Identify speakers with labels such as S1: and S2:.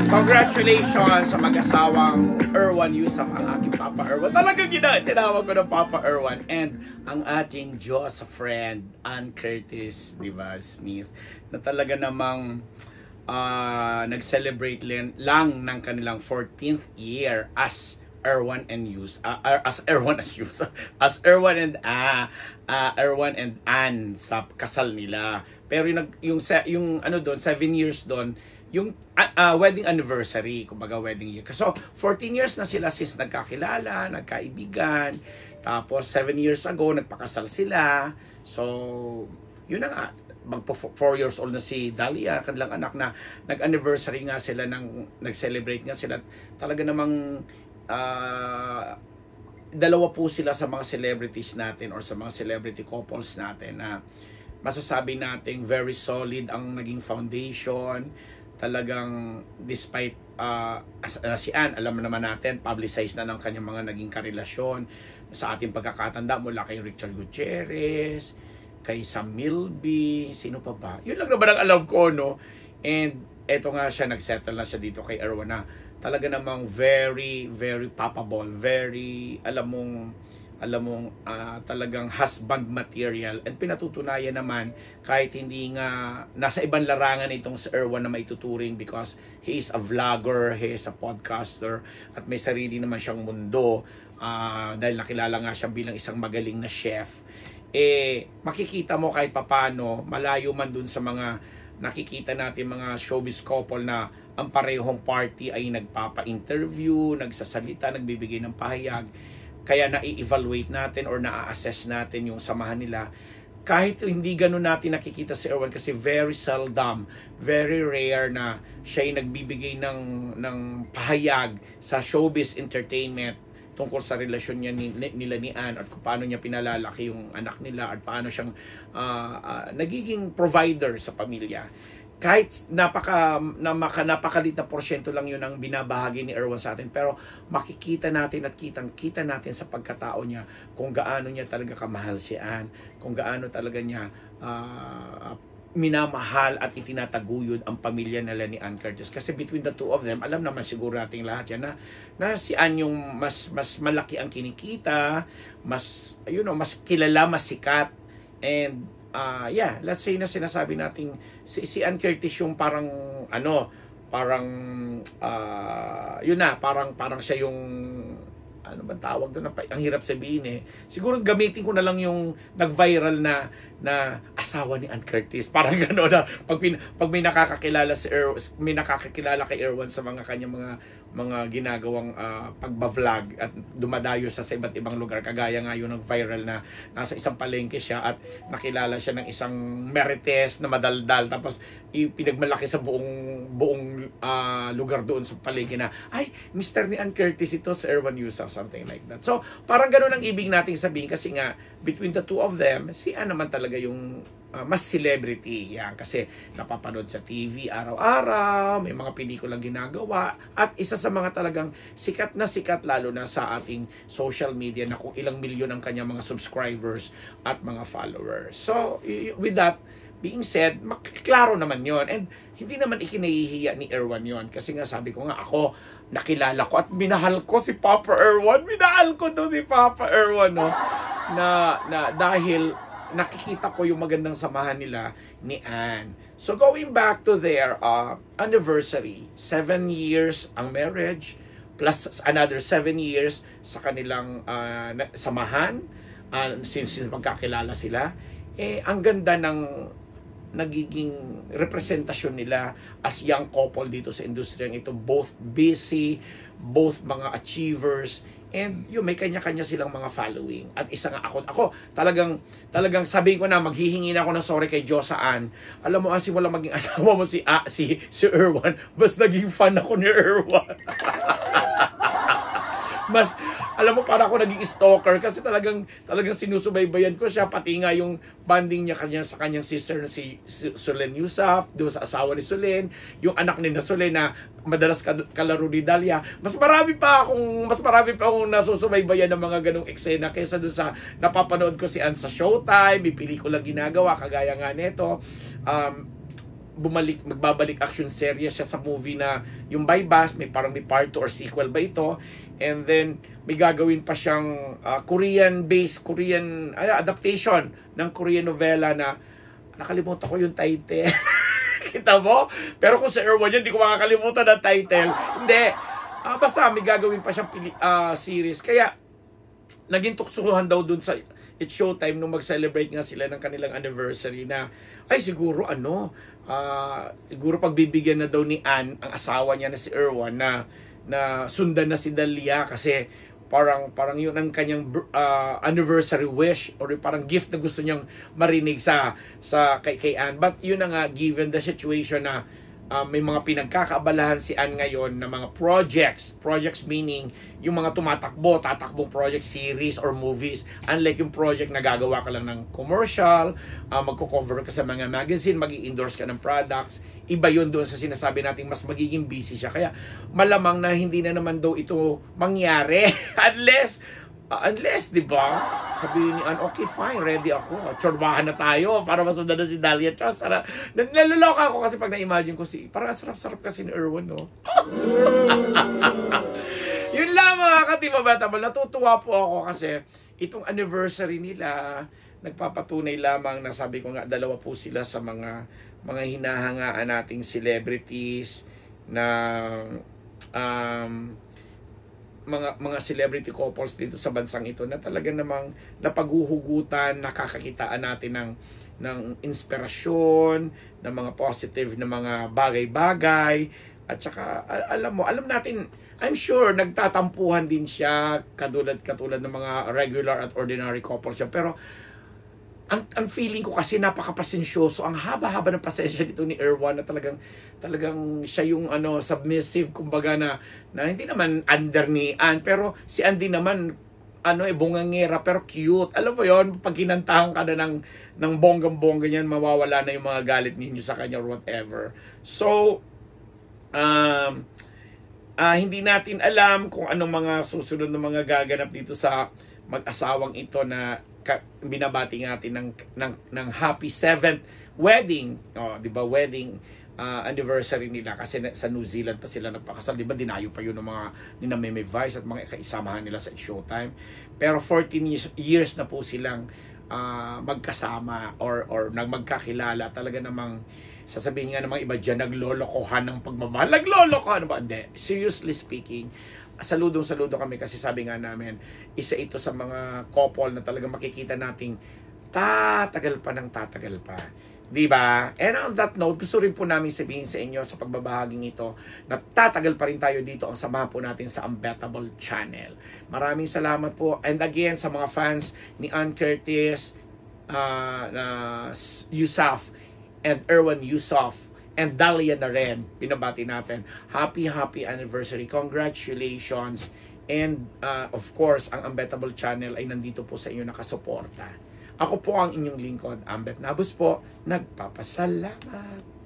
S1: Congratulations sa mag-asawang Erwan Yusuf, ang aking Papa Erwan. Talagang tinawag ko ng Papa Erwan. And ang ating Diyos friend, Ann Curtis, diba, Smith, na talaga namang nag-celebrate lang ng kanilang 14th year as Erwan and Yusuf, as Erwan and Ann sa kasal nila. Pero yung ano doon, 7 years doon, yung wedding anniversary, kumbaga wedding year. So, 14 years na sila sis nagkakilala, nagkaibigan. Tapos, 7 years ago, nagpakasal sila. So, yun na nga. Magpo 4 years old na si Dalia, kanilang anak, na nag-anniversary nga sila, nag-celebrate nga sila. Talaga namang dalawa po sila sa mga celebrities natin or sa mga celebrity couples natin na masasabi nating very solid ang naging foundation. Talagang despite si Ann, alam naman natin, publicized na ng kanyang mga naging karelasyon sa ating pagkakatanda mula kay Richard Gutierrez, kay Sam Milby, sino pa ba? Yun lang naman ang alam ko, no? And eto nga siya, nagsettle na siya dito kay Erwan na talaga namang very, very papable, very, alam mong talagang husband material, and pinatutunayan naman kahit hindi nga nasa ibang larangan itong si Erwan na maituturing because he is a vlogger, he is a podcaster, at may sarili naman siyang mundo dahil nakilala nga siya bilang isang magaling na chef. Makikita mo kahit papano, malayo man dun sa mga nakikita natin mga showbiz couple na ang parehong party ay nagpapa-interview, nagsasalita, nagbibigay ng pahayag. Kaya na-evaluate natin or na-assess natin yung samahan nila. Kahit hindi ganun natin nakikita si Erwan kasi very seldom, very rare na siya ay nagbibigay ng pahayag sa showbiz entertainment tungkol sa relasyon niya nila ni Ann at kung paano niya pinalalaki yung anak nila at paano siyang nagiging provider sa pamilya. Kahit napakalit na porsyento lang yun ang binabahagi ni Erwan sa atin, pero makikita natin at kitang-kita natin sa pagkatao niya kung gaano niya talaga kamahal si Ann, kung gaano talaga niya minamahal at itinataguyod ang pamilya nila ni Ann Curtis. Kasi between the two of them, alam naman siguro nating lahat yan na si Ann yung mas malaki ang kinikita, mas kilala, mas sikat, and let's say na sinasabi nating si Ann Curtis yung parang parang siya yung ano bang tawag doon, ang hirap sabihin siguro gamitin ko na lang yung nag-viral na asawa ni Ann Curtis, parang gano'n na pag may nakakakilala may nakakakilala kay Erwan sa mga kanyang mga ginagawang pagba-vlog at dumadayo sa iba't ibang lugar, kagaya nga yung nag-viral na nasa isang palengke siya at nakilala siya ng isang marites na madaldal, tapos pinagmalaki sa buong lugar doon sa palengke na ay, Mr. ni Ann Curtis ito, si Erwan Yusuf, something like that. So parang gano'n ang ibig nating sabihin kasi nga between the two of them, si Ann naman talaga yung mas celebrity yan kasi napapanood sa TV araw-araw, may mga pelikulang ginagawa, at isa sa mga talagang sikat na sikat lalo na sa ating social media na kung ilang milyon ang kanyang mga subscribers at mga followers. So with that being said, klaro naman yon, and hindi naman ikinahihiya ni Erwan yon kasi nga sabi ko nga, ako nakilala ko at minahal ko si Papa Erwan, si Papa Erwan, no? na dahil nakikita ko yung magandang samahan nila ni Ann. So going back to their anniversary, 7 years ang marriage plus another 7 years sa kanilang samahan, since magkakilala sila, ang ganda ng nagiging representasyon nila as young couple dito sa industriyang ito, both busy, both mga achievers, and may kanya-kanya silang mga following. At isa nga ako talagang sabihin ko na, maghihingi na ako ng sorry kay Josa Ann. Alam mo, asi wala maging asawa mo si Erwan, mas naging fan ako ni Erwan. Mas, alam mo, para ako naging stalker kasi talagang sinusubaybayan ko siya, pati nga yung bonding niya sa kanyang sister na si Solen Yusuf, doon sa asawa ni Solen, yung anak ni Solen na madalas kalaro ni Dalia. Mas marami pa akong nasusubaybayan ng mga ganong eksena kaysa doon sa napapanood ko si Ann sa Showtime, may pelikulang ginagawa, kagaya nga nito. magbabalik action series siya sa movie na yung Baybas, may parang may part 2 or sequel ba ito. And then may gagawin pa siyang Korean adaptation ng Korean novela na nakalimutan ko yung title. Kita mo? Pero kung sa Erwan yun, hindi ko makakalimutan ang title. Hindi. Basta may gagawin pa siyang series. Kaya naging tuksuhan daw dun sa It's Showtime nung mag-celebrate nga sila ng kanilang anniversary na ay siguro siguro pagbibigyan na daw ni Ann ang asawa niya na si Erwan na sundan na si Dalia kasi parang yun ang kanyang anniversary wish or parang gift na gusto niyang marinig sa kay Ann. But yun na nga, given the situation na may mga pinagkakaabalahan si Ann ngayon na mga projects meaning yung mga tatakbong project series or movies, unlike yung project na gagawa ka lang ng commercial, magko-cover ka sa mga magazine, mag-i-endorse ka ng products, iba yun doon sa sinasabi nating mas magiging busy siya. Kaya malamang na hindi na naman daw ito mangyari unless, di ba? Sabihin ni Ann, okay, fine, ready ako. Tsorbahan na tayo para masundan na si Dalia. Tsaka, nalaloka ako kasi pag na-imagine ko parang sarap-sarap kasi ni Erwan, no? Yun lang mga katibabatabal. Natutuwa po ako kasi itong anniversary nila, nagpapatunay lamang na sabi ko nga, dalawa po sila sa mga hinahangaan nating celebrities na mga celebrity couples dito sa bansang ito na talaga namang napaghuhugutan, nakakakitaan natin ng inspirasyon, ng mga positive na mga bagay-bagay. At saka alam natin, I'm sure nagtatampuhan din siya katulad ng mga regular at ordinary couples siya. Pero ang feeling ko kasi napakapasensyoso, ang haba-haba ng pasensya dito ni Erwan na talagang siya yung submissive kumbaga na hindi naman under ni Ann, pero si Ann din naman bungangera pero cute. Alam mo yon, pag kinantahan ka na ng bonggang-bongga niyan, mawawala na yung mga galit ninyo sa kanya or whatever. So hindi natin alam kung anong mga susunod na mga gaganap dito sa mag-asawang ito na binabati natin ng happy 7th wedding, di ba, wedding anniversary nila kasi sa New Zealand pa sila nagpakasal, di ba, dinayo pa yun ng mga May Vice at mga kaisamahan nila sa Showtime. Pero 14 years na po silang magkasama or magkakilala. Talaga namang sasabihin nga namang iba dyan, naglolokohan ng pagmamahal. Naglolokohan ba? Hindi. Seriously speaking, saludo kami kasi sabi nga namin, isa ito sa mga couple na talagang makikita nating tatagal pa. Diba? And on that note, gusto rin po namin sabihin sa inyo sa pagbabahaging ito na tatagal pa rin tayo dito. Ang samahan po natin sa Unbettable Channel. Maraming salamat po. And again, sa mga fans ni Ann Curtis, Yusuf, and Erwan Yusuf, and Dalia na rin, pinabati natin. Happy anniversary. Congratulations. And of course, ang Unbettable Channel ay nandito po sa inyo nakasuporta. Ako po ang inyong lingkod, Ambet Nabus po. Nagpapasalamat.